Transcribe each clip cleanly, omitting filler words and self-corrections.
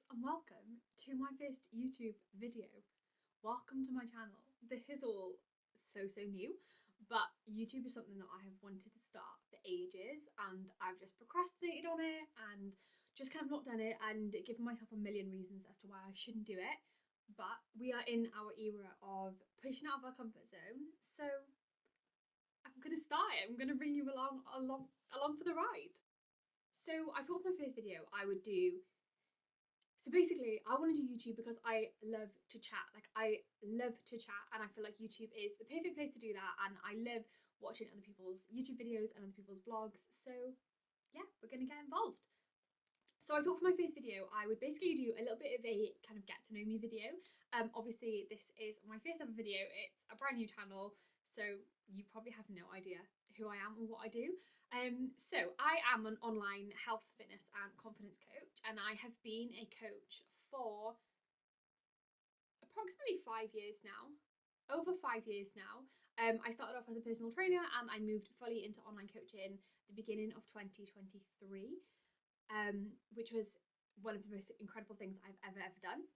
and welcome to my first YouTube video. Welcome to my channel. This is all so new, but YouTube is something that I have wanted to start for ages and I've just procrastinated on it and just kind of not done it and given myself a million reasons as to why I shouldn't do it. But we are in our era of pushing out of our comfort zone, so I'm gonna start it. I'm gonna bring you along for the ride. So I thought for my first video I would do. So basically, I want to do YouTube because I love to chat. Like, I love to chat, and I feel like YouTube is the perfect place to do that. And I love watching other people's YouTube videos and other people's vlogs. So, yeah, we're gonna get involved. So I thought for my first video, I would basically do a little bit of a kind of get to know me video. Obviously, this is my first ever video. It's a brand new channel, so you probably have no idea who I am or what I do. So I am an online health, fitness and confidence coach, and I have been a coach for approximately 5 years now. Over 5 years now. I started off as a personal trainer and I moved fully into online coaching the beginning of 2023, which was one of the most incredible things I've ever done.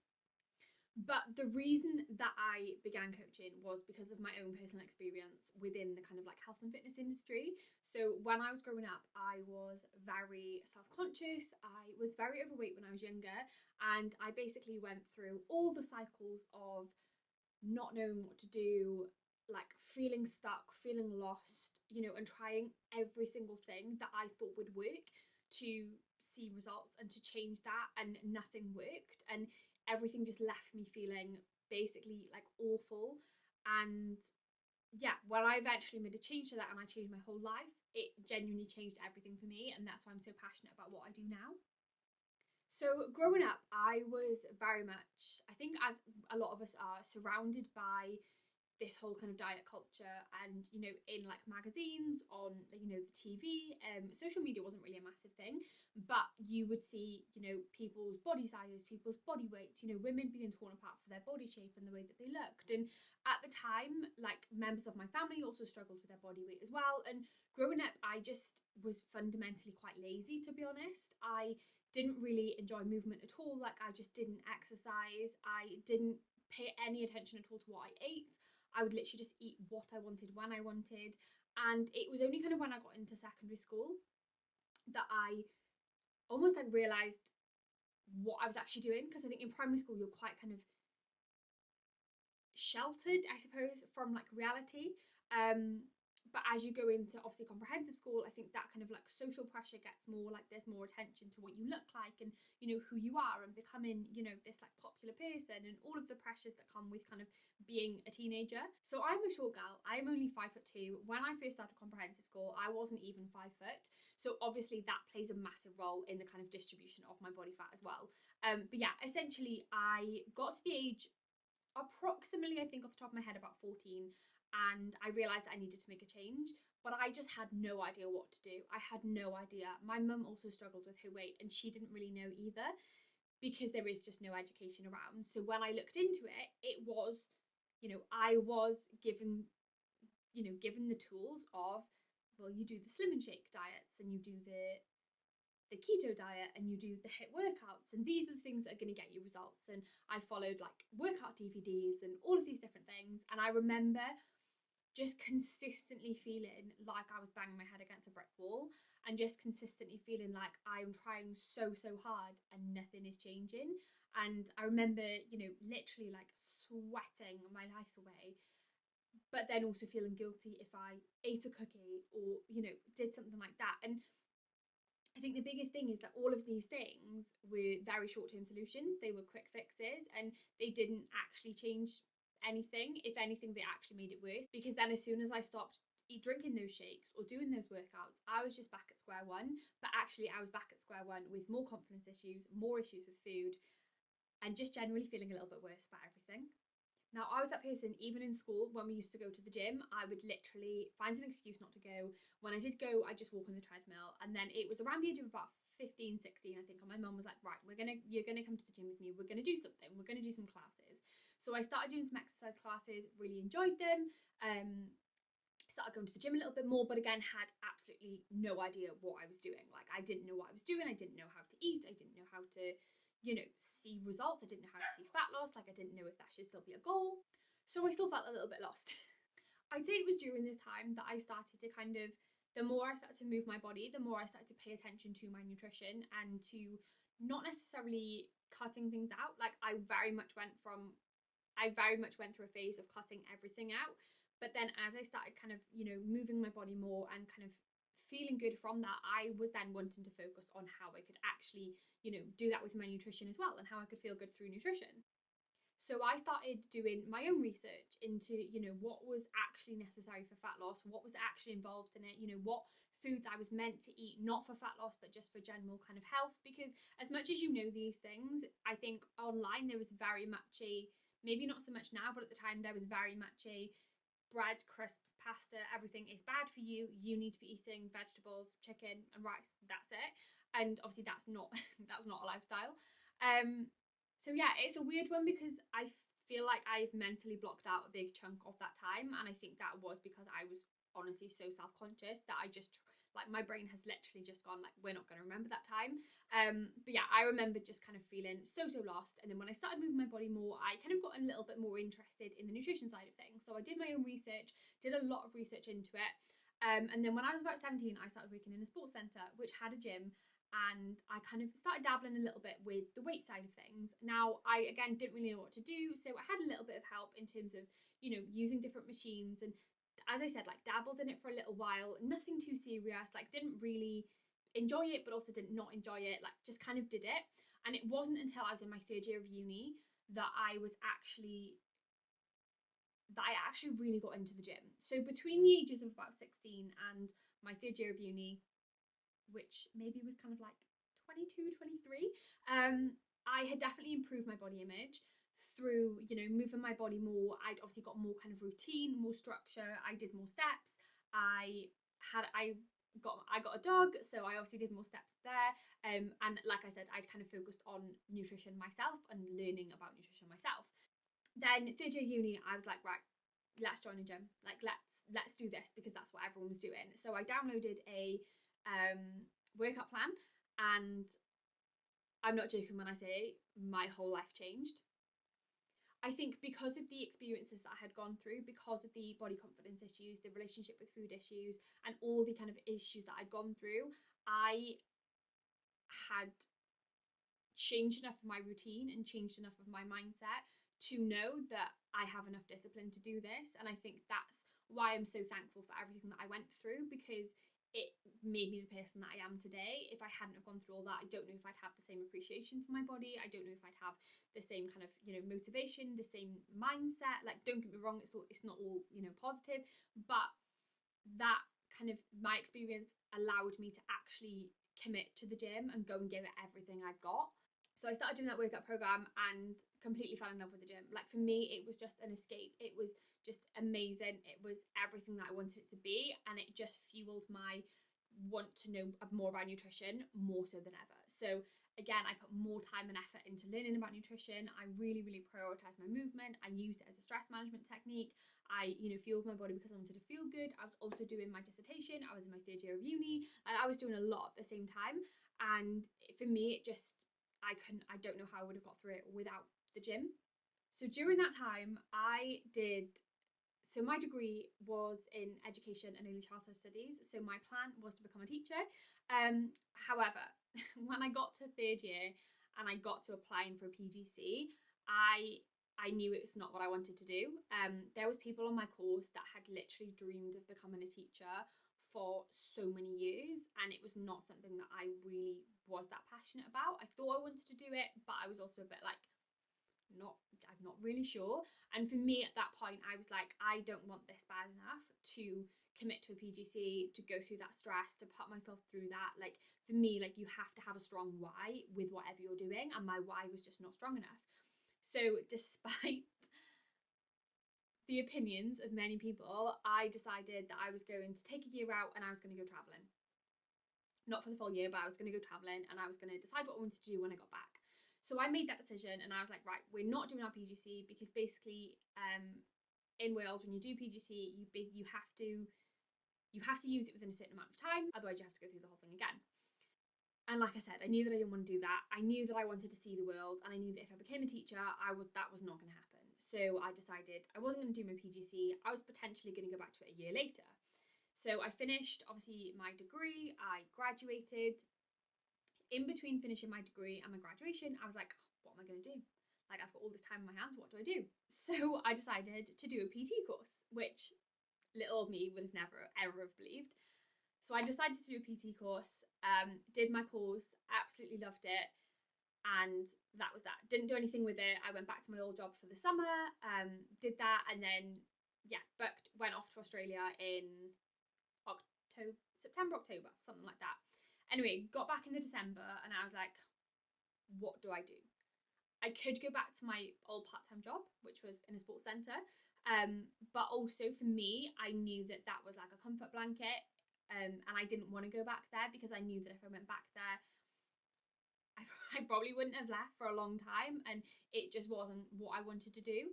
But the reason that I began coaching was because of my own personal experience within the kind of like health and fitness industry. So when I was growing up, I was very self-conscious. I was very overweight when I was younger, and I basically went through all the cycles of not knowing what to do, like feeling stuck, feeling lost, and trying every single thing that I thought would work to see results and to change that, and nothing worked. And everything just left me feeling basically like awful. And yeah, when I eventually made a change to that and I changed my whole life, it genuinely changed everything for me, and that's why I'm so passionate about what I do now. So growing up, I was very much, I think as a lot of us are, surrounded by this whole kind of diet culture, and in like magazines, on the TV. Social media wasn't really a massive thing, but you would see people's body sizes, people's body weights, women being torn apart for their body shape and the way that they looked. And at the time, like, members of my family also struggled with their body weight as well. And growing up, I just was fundamentally quite lazy, to be honest. I didn't really enjoy movement at all. Like, I just didn't exercise. I didn't pay any attention at all to what I ate. I would literally just eat what I wanted when I wanted. And it was only kind of when I got into secondary school that I almost like realised what I was actually doing. Because I think in primary school you're quite kind of sheltered, I suppose, from like reality. But as you go into obviously comprehensive school, I think that kind of like social pressure gets more, like there's more attention to what you look like and who you are, and becoming this like popular person, and all of the pressures that come with kind of being a teenager. So I'm a short girl. I'm only 5'2". When I first started comprehensive school, I wasn't even 5 foot. So obviously that plays a massive role in the kind of distribution of my body fat as well. But yeah, essentially I got to the age approximately, I think off the top of my head, about 14, and I realised that I needed to make a change, but I just had no idea what to do. I had no idea. My mum also struggled with her weight, and she didn't really know either, because there is just no education around. So when I looked into it, it was, I was given the tools of, well, you do the Slim and Shake diets, and you do the keto diet, and you do the HIIT workouts, and these are the things that are going to get you results. And I followed like workout DVDs and all of these different things, and I remember just consistently feeling like I was banging my head against a brick wall, and just consistently feeling like I'm trying so hard and nothing is changing. And I remember literally like sweating my life away, but then also feeling guilty if I ate a cookie or did something like that. And I think the biggest thing is that all of these things were very short-term solutions. They were quick fixes, and they didn't actually change anything. If anything, they actually made it worse, because then as soon as I stopped drinking those shakes or doing those workouts, I was just back at square one. But actually I was back at square one with more confidence issues, more issues with food, and just generally feeling a little bit worse about everything. Now, I was that person, even in school, when we used to go to the gym, I would literally find an excuse not to go. When I did go, I'd just walk on the treadmill. And then it was around the age of about 15, 16, I think, and my mum was like, right, you're gonna come to the gym with me. We're gonna do something. We're gonna do some classes. So I started doing some exercise classes, really enjoyed them. Started going to the gym a little bit more, but again, had absolutely no idea what I was doing. Like, I didn't know what I was doing. I didn't know how to eat. I didn't know how to, you know, see results. I didn't know how to see fat loss. Like, I didn't know if that should still be a goal. So I still felt a little bit lost. I'd say it was during this time that I started to kind of, the more I started to move my body, the more I started to pay attention to my nutrition and to not necessarily cutting things out. Like, I very much went through a phase of cutting everything out. But then as I started kind of, you know, moving my body more and kind of feeling good from that, I was then wanting to focus on how I could actually, you know, do that with my nutrition as well, and how I could feel good through nutrition. So I started doing my own research into, you know, what was actually necessary for fat loss, what was actually involved in it, you know, what foods I was meant to eat, not for fat loss, but just for general kind of health. Because as much as you know these things, I think online there was very much a, maybe not so much now, but at the time there was very much a bread, crisps, pasta, everything is bad for you. You need to be eating vegetables, chicken and rice. That's it. And obviously that's not that's not a lifestyle. So yeah, it's a weird one because I feel like I've mentally blocked out a big chunk of that time, and I think that was because I was honestly so self-conscious that I just, like, my brain has literally just gone like, we're not going to remember that time. But yeah, I remember just kind of feeling so lost. And then when I started moving my body more, I kind of got a little bit more interested in the nutrition side of things. So I did my own research, did a lot of research into it. And then when I was about 17, I started working in a sports centre which had a gym, and I kind of started dabbling a little bit with the weight side of things. Now, I again didn't really know what to do, so I had a little bit of help in terms of, you know, using different machines, and as I said, like, dabbled in it for a little while, nothing too serious, like, didn't really enjoy it, but also did not enjoy it, like, just kind of did it. And it wasn't until I was in my 3rd year of uni that I actually really got into the gym. So between the ages of about 16 and my 3rd year of uni, which maybe was kind of like 22, 23, I had definitely improved my body image through, you know, moving my body more. I'd obviously got more kind of routine, more structure. I did more steps. I got a dog, so I obviously did more steps there. And like I said, I'd kind of focused on nutrition myself and learning about nutrition myself. Then 3rd year uni, I was like, right, let's join a gym. Like, let's do this, because that's what everyone was doing. So I downloaded a workout plan, and I'm not joking when I say my whole life changed. I think because of the experiences that I had gone through, because of the body confidence issues, the relationship with food issues, and all the kind of issues that I'd gone through, I had changed enough of my routine and changed enough of my mindset to know that I have enough discipline to do this. And I think that's why I'm so thankful for everything that I went through, because it made me the person that I am today. If I hadn't have gone through all that, I don't know if I'd have the same appreciation for my body. I don't know if I'd have the same kind of, you know, motivation, the same mindset. Like, don't get me wrong, it's not all, you know, positive, but that kind of, my experience allowed me to actually commit to the gym and go and give it everything I've got. So I started doing that workout program and completely fell in love with the gym. Like, for me, it was just an escape. It was just amazing. It was everything that I wanted it to be, and it just fueled my want to know more about nutrition more so than ever. So again, I put more time and effort into learning about nutrition. I really prioritized my movement. I used it as a stress management technique. I, you know, fueled my body because I wanted to feel good. I was also doing my dissertation. I was in my 3rd year of uni, and I was doing a lot at the same time. And for me, it just, I don't know how I would have got through it without the gym. So during that time, so my degree was in education and early childhood studies. So my plan was to become a teacher. However, when I got to 3rd year and I got to applying for a PGC, I knew it was not what I wanted to do. There was people on my course that had literally dreamed of becoming a teacher for so many years, and it was not something that I really was that passionate about. I thought I wanted to do it, but I was also a bit like, I'm not really sure. And for me at that point, I was like, I don't want this bad enough to commit to a PGC, to go through that stress, to put myself through that. Like, for me, like, you have to have a strong why with whatever you're doing, and my why was just not strong enough. So despite the opinions of many people, I decided that I was going to take a year out and I was going to go traveling. Not for the full year, but I was going to go traveling, and I was going to decide what I wanted to do when I got back. So I made that decision, and I was like, right, we're not doing our PGC, because basically in Wales, when you do PGC, you have to use it within a certain amount of time, otherwise you have to go through the whole thing again. And like I said, I knew that I didn't want to do that. I knew that I wanted to see the world, and I knew that if I became a teacher, that was not going to happen. So I decided I wasn't going to do my PGC. I was potentially going to go back to it a year later. So I finished, obviously, my degree. I graduated. In between finishing my degree and my graduation, I was like, what am I going to do? Like, I've got all this time in my hands. What do I do? So I decided to do a PT course, which little old me would have never, ever have believed. So I decided to do a PT course, did my course, absolutely loved it, and that was that. Didn't do anything with it. I went back to my old job for the summer, did that, and then, yeah, went off to Australia in September, October, something like that. Anyway, got back in the December, and I was like, what do I do? I could go back to my old part-time job, which was in a sports centre, but also for me, I knew that was like a comfort blanket. And I didn't want to go back there because I knew that if I went back there, I probably wouldn't have left for a long time, and it just wasn't what I wanted to do.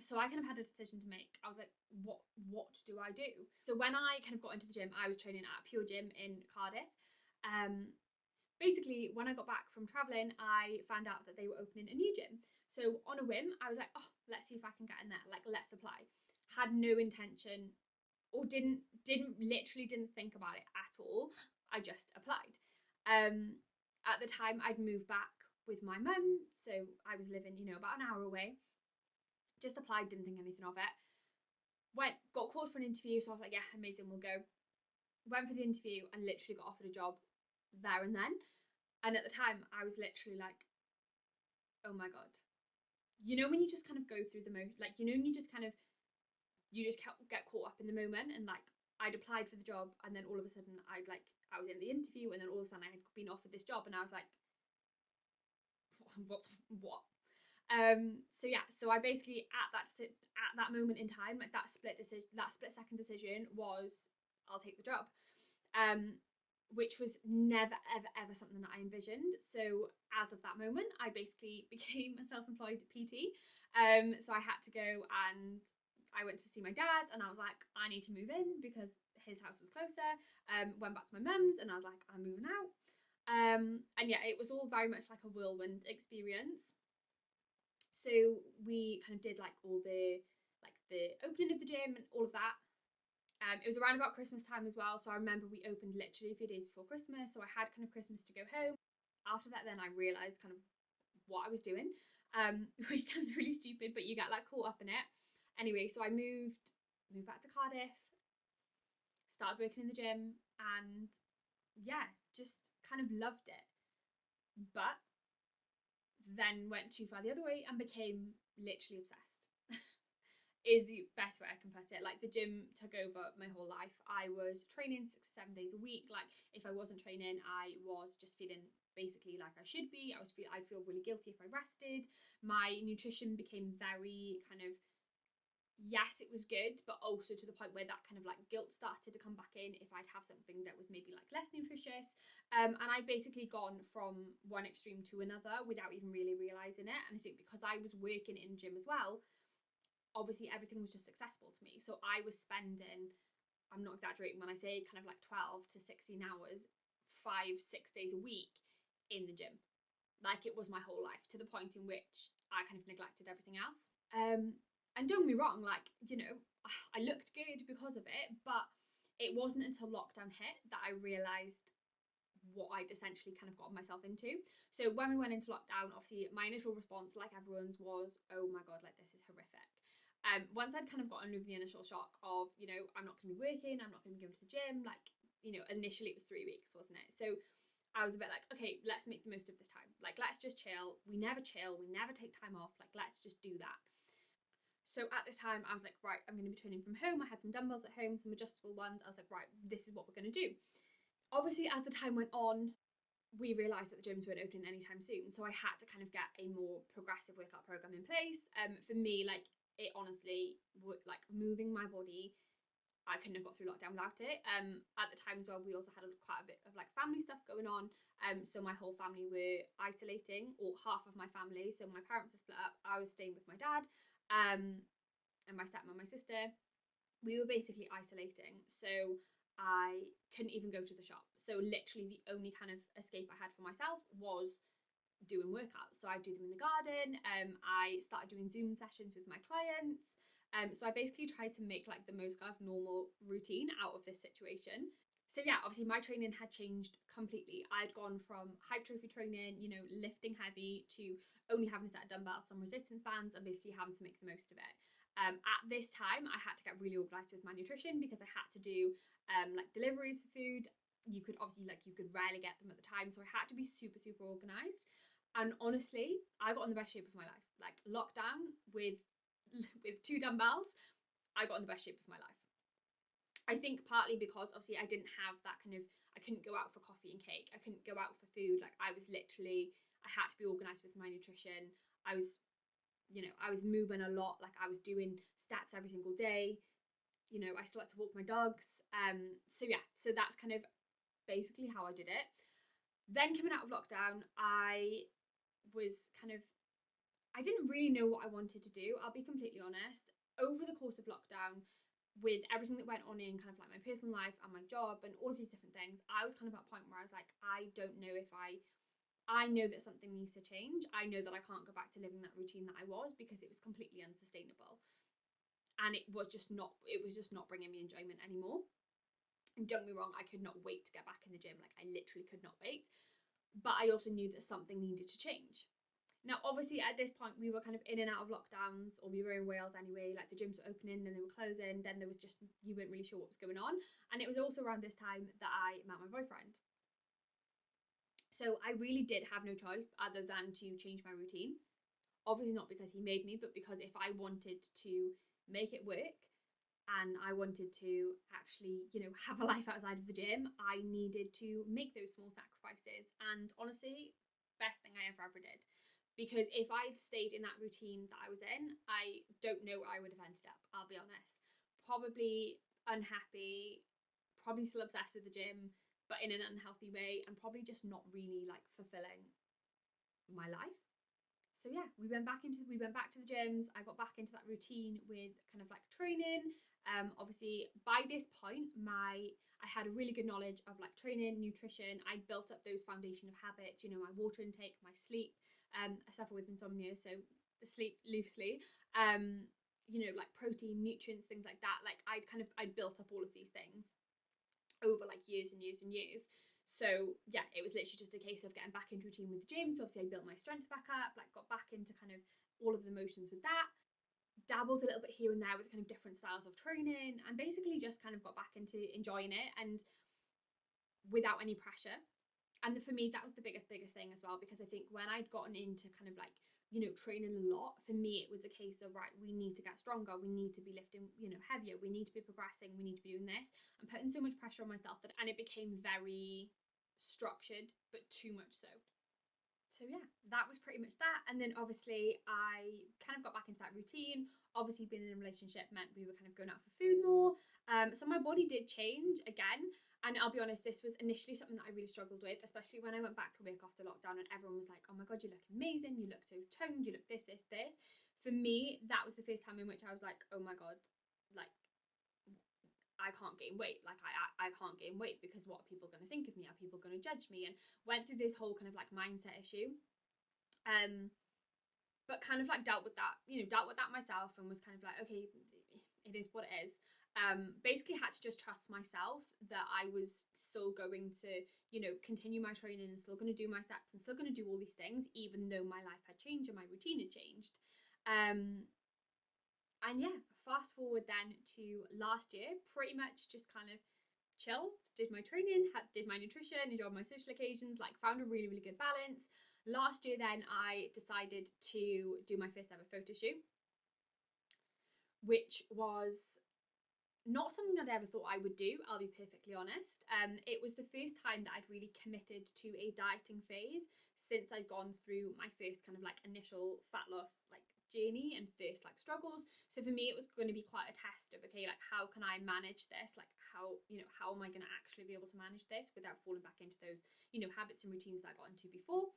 So I kind of had a decision to make. I was like, what do I do? So when I kind of got into the gym, I was training at a Pure Gym in Cardiff. Basically, when I got back from traveling, I found out that they were opening a new gym. So on a whim, I was like, oh, let's see if I can get in there. Like, let's apply. Had no intention, or didn't think about it at all. I just applied. At the time, I'd moved back with my mum, so I was living, about an hour away. Just applied, didn't think anything of it. Got called for an interview, so I was like, yeah, amazing, we'll go. Went for the interview and literally got offered a job there and then. And at the time, I was literally like, oh my God. When you just kind of go through the most, like, and you just get caught up in the moment, and like I'd applied for the job, and then all of a sudden I was in the interview, and then all of a sudden I had been offered this job, and I was like, what? So I basically at that moment in time, like that split second decision was, I'll take the job, which was never ever something that I envisioned. So as of that moment, I basically became a self-employed PT. So I had to go, and I went to see my dad, and I was like, I need to move in because his house was closer. Went back to my mum's, and I was like, I'm moving out. And yeah, it was all very much like a whirlwind experience. So we kind of did like all the opening of the gym and all of that. It was around about Christmas time as well, so I remember we opened literally a few days before Christmas, so I had kind of Christmas to go home. After that, then I realised kind of what I was doing, which sounds really stupid, but you get like caught up in it. Anyway, so I moved back to Cardiff, started working in the gym, and yeah, just kind of loved it. But then went too far the other way and became literally obsessed. Is the best way I can put it. Like, the gym took over my whole life. I was training 6-7 days a week. Like, if I wasn't training, I was just feeling basically like I should be. I'd feel really guilty if I rested. My nutrition became very kind of, yes, it was good, but also to the point where that kind of like guilt started to come back in if I'd have something that was maybe like less nutritious. And I'd basically gone from one extreme to another without even really realising it. And I think because I was working in gym as well, obviously everything was just accessible to me. So I was spending, I'm not exaggerating when I say kind of like 12 to 16 hours, 5-6 days a week in the gym. Like, it was my whole life, to the point in which I kind of neglected everything else. And don't get me wrong, like, I looked good because of it, but it wasn't until lockdown hit that I realised what I'd essentially kind of got myself into. So when we went into lockdown, obviously my initial response, like everyone's, was, oh my God, like, this is horrific. Once I'd kind of gotten over the initial shock of, I'm not going to be working, I'm not going to be going to the gym, like, initially it was 3 weeks, wasn't it? So I was a bit like, okay, let's make the most of this time. Like, let's just chill. We never chill. We never take time off. Like, let's just do that. So at this time, I was like, right, I'm going to be training from home. I had some dumbbells at home, some adjustable ones. I was like, right, this is what we're going to do. Obviously, as the time went on, we realised that the gyms weren't opening anytime soon. So I had to kind of get a more progressive workout program in place. For me, like, it honestly, like, moving my body, I couldn't have got through lockdown without it. At the time as well, we also had quite a bit of like family stuff going on. So my whole family were isolating, or half of my family. So my parents are split up. I was staying with my dad, and my stepmom, my sister. We were basically isolating. So I couldn't even go to the shop. So literally the only kind of escape I had for myself was doing workouts. So I do them in the garden. I started doing Zoom sessions with my clients. So I basically tried to make like the most kind of normal routine out of this situation. So yeah, obviously my training had changed completely. I'd gone from hypertrophy training, you know, lifting heavy, to only having a set of dumbbells, some resistance bands, and basically having to make the most of it. At this time, I had to get really organised with my nutrition because I had to do like deliveries for food. You could obviously you could rarely get them at the time, so I had to be super organised. And honestly, I got in the best shape of my life. Like lockdown with 2 dumbbells, I got in the best shape of my life. I think partly because obviously I didn't have that kind of, I couldn't go out for coffee and cake. I couldn't go out for food. Like I was literally, I had to be organised with my nutrition. I was, you know, I was moving a lot. Like I was doing steps every single day. You know, I still had to walk my dogs. So yeah, so that's kind of basically how I did it. Then coming out of lockdown, I was kind of, I didn't really know what I wanted to do. I'll be completely honest. Over the course of lockdown, with everything that went on in kind of like my personal life and my job and all of these different things, I was kind of at a point where I was like, I don't know if I know that something needs to change. I know that I can't go back to living that routine that I was, because it was completely unsustainable. And it was just not bringing me enjoyment anymore. And don't get me wrong, I could not wait to get back in the gym. Like I literally could not wait. But I also knew that something needed to change. Now, obviously, at this point, we were kind of in and out of lockdowns, or we were in Wales anyway. Like the gyms were opening, then they were closing, then there was just, you weren't really sure what was going on. And it was also around this time that I met my boyfriend. So I really did have no choice other than to change my routine. Obviously, not because he made me, but because if I wanted to make it work and I wanted to actually, you know, have a life outside of the gym, I needed to make those small sacrifices. And honestly, best thing I ever did. Because if I'd stayed in that routine that I was in, I don't know where I would have ended up, I'll be honest. Probably unhappy, probably still obsessed with the gym, but in an unhealthy way, and probably just not really like fulfilling my life. So yeah, we went back to the gyms. I got back into that routine with kind of like training. Obviously by this point, I had a really good knowledge of like training, nutrition. I built up those foundation of habits, you know, my water intake, my sleep. I suffer with insomnia, so the sleep loosely. You know, like protein, nutrients, things like that. Like I'd built up all of these things over like years and years and years. So yeah, it was literally just a case of getting back into routine with the gym. So obviously I built my strength back up, like got back into kind of all of the motions with that, dabbled a little bit here and there with kind of different styles of training, and basically just kind of got back into enjoying it, and without any pressure. And for me, that was the biggest thing as well, because I think when I'd gotten into kind of like, you know, training a lot, for me it was a case of, right, we need to get stronger, we need to be lifting, you know, heavier, we need to be progressing, we need to be doing this, and putting so much pressure on myself that, and it became very structured, but too much so. So yeah, that was pretty much that. And then obviously I kind of got back into that routine. Obviously being in a relationship meant we were kind of going out for food more. So my body did change again. And I'll be honest, this was initially something that I really struggled with, especially when I went back to work after lockdown and everyone was like, oh my God, you look amazing. You look so toned. You look this. For me, that was the first time in which I was like, oh my God, like, I can't gain weight. Like I can't gain weight because what are people going to think of me? Are people going to judge me? And went through this whole kind of like mindset issue. But kind of like dealt with that myself, and was kind of like, okay, it is what it is. Basically had to just trust myself that I was still going to, you know, continue my training and still going to do my steps and still going to do all these things, even though my life had changed and my routine had changed. And yeah, fast forward then to last year, pretty much just kind of chilled, did my training, did my nutrition, enjoyed my social occasions, like found a really good balance. Last year then I decided to do my first ever photo shoot, which was not something I'd ever thought I would do, I'll be perfectly honest. It was the first time that I'd really committed to a dieting phase since I'd gone through my first kind of like initial fat loss like journey and first like struggles. So for me it was going to be quite a test of, okay, like how can I manage this? Like how am I going to actually be able to manage this without falling back into those, you know, habits and routines that I got into before.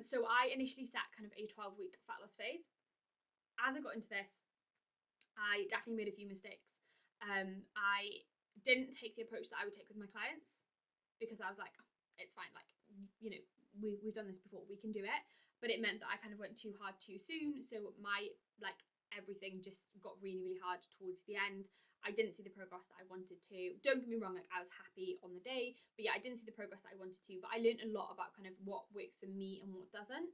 So I initially set kind of a 12-week fat loss phase. As I got into this, I definitely made a few mistakes. I didn't take the approach that I would take with my clients, because I was like, oh, it's fine, like, you know, we've done this before, we can do it. But it meant that I kind of went too hard too soon, so my, like, everything just got really, really hard towards the end. I didn't see the progress that I wanted to. Don't get me wrong, like, I was happy on the day, but yeah, I didn't see the progress that I wanted to. But I learned a lot about kind of what works for me and what doesn't.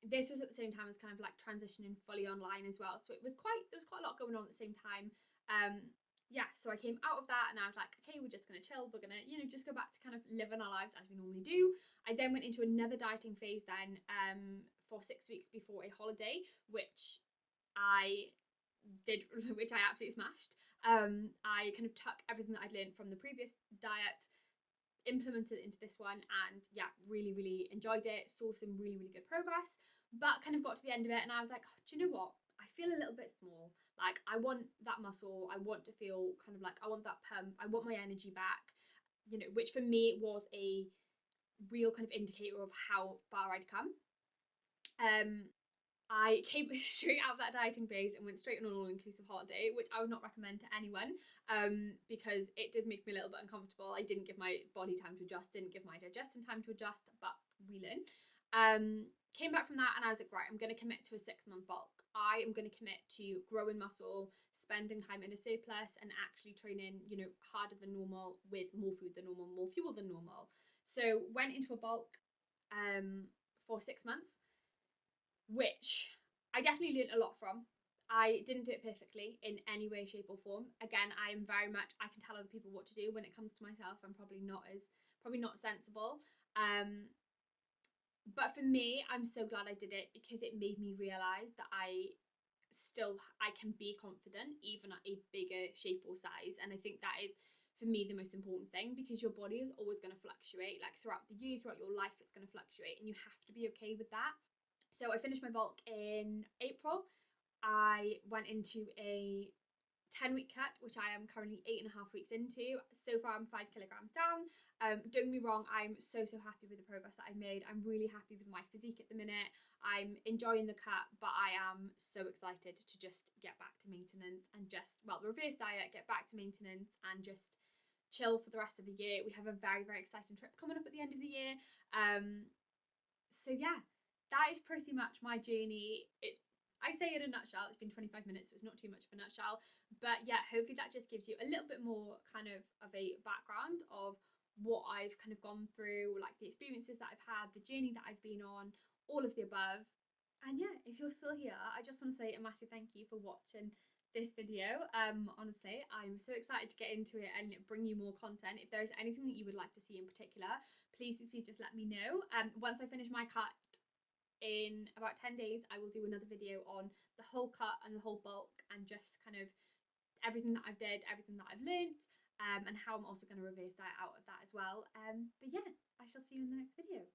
This was at the same time as kind of like transitioning fully online as well, so there was quite a lot going on at the same time. Yeah, so I came out of that and I was like, okay, we're just gonna chill, we're gonna, you know, just go back to kind of living our lives as we normally do. I then went into another dieting phase then, for 6 weeks before a holiday, which I did, which I absolutely smashed. I kind of took everything that I'd learned from the previous diet, implemented it into this one, and yeah, really, really enjoyed it. Saw some really, really good progress, but kind of got to the end of it and I was like, oh, do you know what? I feel a little bit small. Like, I want that muscle. I want to feel kind of like, I want that pump. I want my energy back, you know, which for me was a real kind of indicator of how far I'd come. I came straight out of that dieting phase and went straight on an all-inclusive holiday, which I would not recommend to anyone, because it did make me a little bit uncomfortable. I didn't give my body time to adjust, didn't give my digestion time to adjust, but we learn. Came back from that and I was like, right, I'm going to commit to a 6-month bulk. I am going to commit to growing muscle, spending time in a surplus, and actually training, you know, harder than normal with more food than normal, more fuel than normal. So went into a bulk for 6 months, which I definitely learned a lot from. I didn't do it perfectly in any way, shape or form. Again, I am very much, I can tell other people what to do. When it comes to myself, I'm probably not sensible. But for me, I'm so glad I did it, because it made me realise that I can be confident even at a bigger shape or size. And I think that is, for me, the most important thing, because your body is always going to fluctuate. Like, throughout the year, throughout your life, it's going to fluctuate, and you have to be okay with that. So I finished my bulk in April. I went into a 10-week cut, which I am currently 8.5 weeks into. So far, I'm 5 kilograms down. Don't get me wrong, I'm so happy with the progress that I've made. I'm really happy with my physique at the minute. I'm enjoying the cut, but I am so excited to just get back to maintenance and just, well, reverse diet, get back to maintenance and just chill for the rest of the year. We have a very, very exciting trip coming up at the end of the year. So yeah, that is pretty much my journey. I say in a nutshell, it's been 25 minutes, so it's not too much of a nutshell. But yeah, hopefully that just gives you a little bit more kind of a background of what I've kind of gone through, like the experiences that I've had, the journey that I've been on, all of the above. And yeah, if you're still here, I just want to say a massive thank you for watching this video. Honestly, I'm so excited to get into it and bring you more content. If there is anything that you would like to see in particular, please just let me know. Once I finish my cut, in about 10 days, I will do another video on the whole cut and the whole bulk, and just kind of everything that I've did, everything that I've learnt, and how I'm also going to reverse diet out of that as well. But yeah, I shall see you in the next video.